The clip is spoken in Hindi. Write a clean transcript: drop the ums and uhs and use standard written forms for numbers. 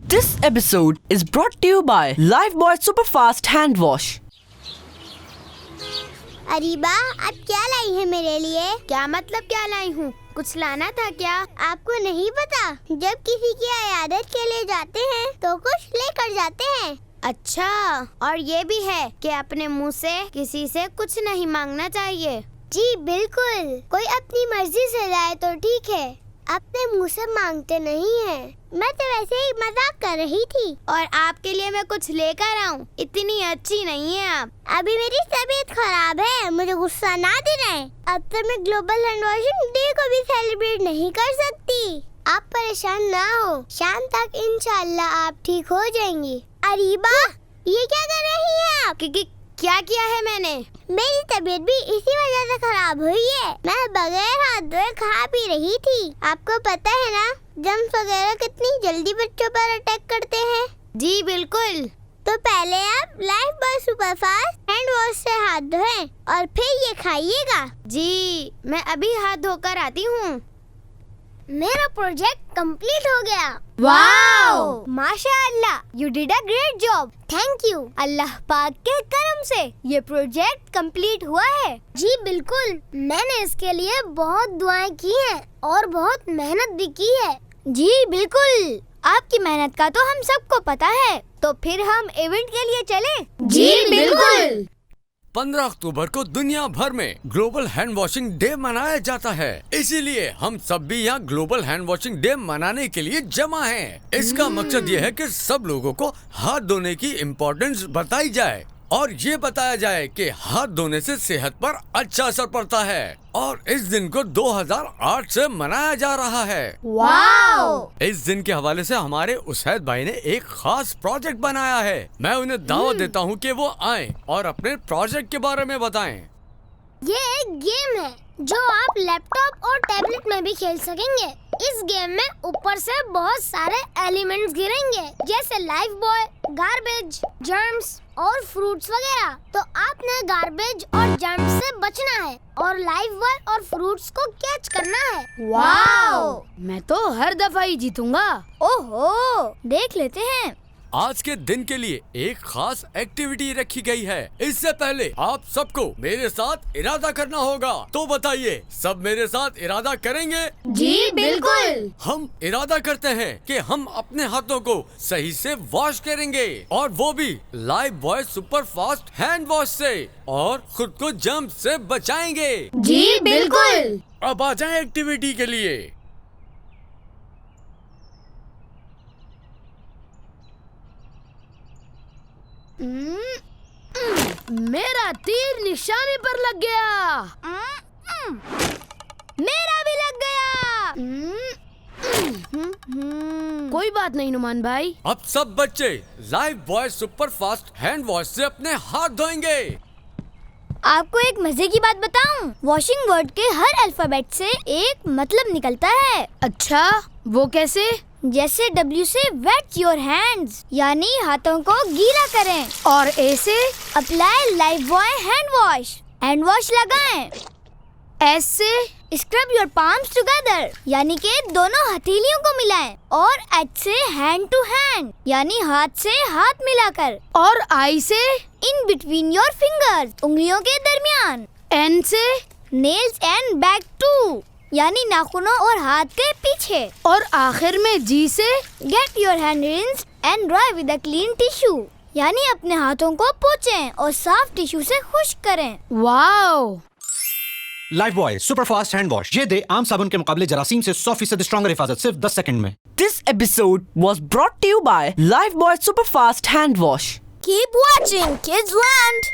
This episode is brought to you by Lifebuoy Superfast Hand Wash. Areeba, आप क्या लाई है मेरे लिए? क्या मतलब क्या लाई हूँ? कुछ लाना था क्या? आपको नहीं पता, जब किसी की इयादत के लिए जाते हैं तो कुछ लेकर जाते हैं। अच्छा, और ये भी है कि अपने मुंह से किसी से कुछ नहीं मांगना चाहिए। जी बिल्कुल, कोई अपनी मर्जी से लाए तो ठीक है, अपने मुंह से मांगते नहीं हैं। मैं तो वैसे ही मजाक कर रही थी। और आपके लिए मैं कुछ लेकर आऊं, इतनी अच्छी नहीं है आप। अभी मेरी तबीयत खराब है, मुझे गुस्सा ना दिलाएं। अब तो मैं ग्लोबल हैंड वॉशिंग डे को भी सेलिब्रेट नहीं कर सकती। आप परेशान ना हो, शाम तक इंशाल्लाह आप ठीक हो जाएंगी। अरीबा, ये क्या कर रही हैं आप? क्या किया है मैंने? मेरी तबीयत भी इसी वजह से खराब हुई है। मैं बगैर हाथ धोए खा पी रही थी। आपको पता है ना, जर्म्स वगैरह कितनी जल्दी बच्चों पर अटैक करते हैं। जी बिल्कुल। तो पहले आप लाइफबॉय सुपरफास्ट हैंड वॉश से हाथ धोएं और फिर ये खाइएगा। जी, मैं अभी हाथ धोकर आती हूँ। मेरा प्रोजेक्ट कंप्लीट हो गया। वाओ! माशाअल्लाह, you did a great job. Thank you. अल्लाह पाक के करम से ये प्रोजेक्ट कंप्लीट हुआ है। जी बिल्कुल, मैंने इसके लिए बहुत दुआएं की हैं और बहुत मेहनत भी की है। जी बिल्कुल, आपकी मेहनत का तो हम सबको पता है। तो फिर हम इवेंट के लिए चलें? जी बिल्कुल। 15 अक्टूबर को दुनिया भर में ग्लोबल हैंड वॉशिंग डे मनाया जाता है, इसीलिए हम सब भी यहाँ ग्लोबल हैंड वॉशिंग डे मनाने के लिए जमा हैं। इसका मकसद ये है कि सब लोगों को हाथ धोने की इम्पोर्टेंस बताई जाए और ये बताया जाए कि हाथ धोने से सेहत पर अच्छा असर पड़ता है। और इस दिन को 2008 से मनाया जा रहा है। वाओ! इस दिन के हवाले से हमारे उसैद भाई ने एक खास प्रोजेक्ट बनाया है। मैं उन्हें दावत देता हूँ कि वो आएं और अपने प्रोजेक्ट के बारे में बताएं। ये एक गेम है जो आप लैपटॉप और टैबलेट में भी खेल सकेंगे। इस गेम में ऊपर से बहुत सारे एलिमेंट्स गिरेंगे, जैसे लाइफबॉय, गार्बेज, जर्म्स और फ्रूट्स वगैरह। तो आपने गार्बेज और जर्म्स से बचना है और लाइफबॉय और फ्रूट्स को कैच करना है। वाओ! मैं तो हर दफा ही जीतूंगा। ओहो, देख लेते हैं। आज के दिन के लिए एक खास एक्टिविटी रखी गई है। इससे पहले आप सबको मेरे साथ इरादा करना होगा। तो बताइए, सब मेरे साथ इरादा करेंगे? जी बिल्कुल। हम इरादा करते हैं कि हम अपने हाथों को सही से वॉश करेंगे और वो भी लाइफबॉय सुपरफास्ट हैंड वॉश से, और खुद को जर्म्स से बचाएंगे। जी बिल्कुल। अब आ जाएं एक्टिविटी के लिए। मेरा तीर निशाने पर लग गया। मेरा भी लग गया। कोई बात नहीं नुमान भाई। अब सब बच्चे लाइफबॉय सुपरफास्ट हैंड वॉश से अपने हाथ धोएंगे। आपको एक मजे की बात बताऊं? वॉशिंग वर्ड के हर अल्फाबेट से एक मतलब निकलता है। अच्छा, वो कैसे? जैसे W से वेट योर हैंड्स, यानी हाथों को गीला करें। और A से? अप्लाई लाइफबॉय हैंड वॉश लगाएं। S से? स्क्रब योर पाम्स टुगेदर, यानी कि दोनों हथेलियों को मिलाएं। और H से हैंड टू हैंड, यानी हाथ से हाथ मिलाकर। और I से? इन बिटवीन योर फिंगर्स, उंगलियों के दरमियान। N से? नेल्स एंड बैक टू, यानी नाखूनों और हाथ के पीछे। और आखिर में G से? Get your hand rinsed and dry with a clean tissue, यानी अपने हाथों को पोंछें और साफ टिश्यू से खुश्क करें। Wow! Lifebuoy superfast hand wash, ये दे आम साबुन के मुकाबले जरासीम से 100% स्ट्रॉन्गर हिफाजत सिर्फ 10 सेकंड में। This episode was brought to you by Lifebuoy Superfast Hand Wash. Keep watching Kids Land.